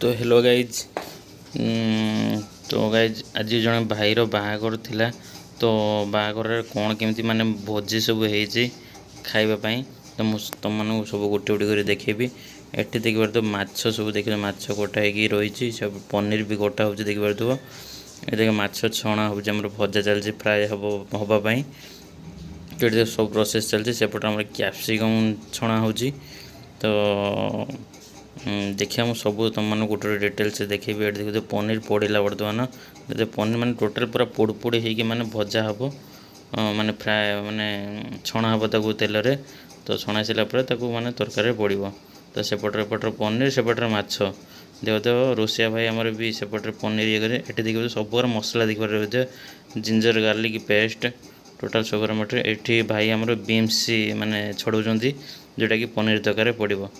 तो hello guys. तो guys आज जड़े भाईर बाहागर थिला। तो बाहागर कौन केमती माने भोजी सब होइछि खाइबापी। तो मुझे तुम मानक सब गोटे गोटे कर देखेबी। एठी देखिबार तो माछ सब देखिए, माछ कटा होगी रही सब पनीर भी कटा हो देखिबार तो ये देख माछ छणा हो भजा चलती फ्राए हवापाई। तो सब प्रोसेस चलती सेपटे आम कैप्सिकम छणा हो। तो देखिए मुझे सब तुम मैंने गोटे डिटेल्स देखेबी। देखिए पनीर पड़ा बर्तमान जो पनीर मैंने टोटाल पूरा पोड़ पोड़ हो माने भजा हम माने फ्राए माने छणा हम ताको तेल रे। तो छणा सारापर माने तरकारी पड़ो। तो सेपटर पनीर सेपटर माछ देख तो रोसिया भाई आमर भी सेपटे पनीर ये करे। ये देखिए सब मसला देखिए जिंजर गार्लिक पेस्ट टोटाल सब मटेरियल। ये भाई आमर बीम्स माने छड़ाऊँ जोटा कि पनीर तरकारी पड़ो।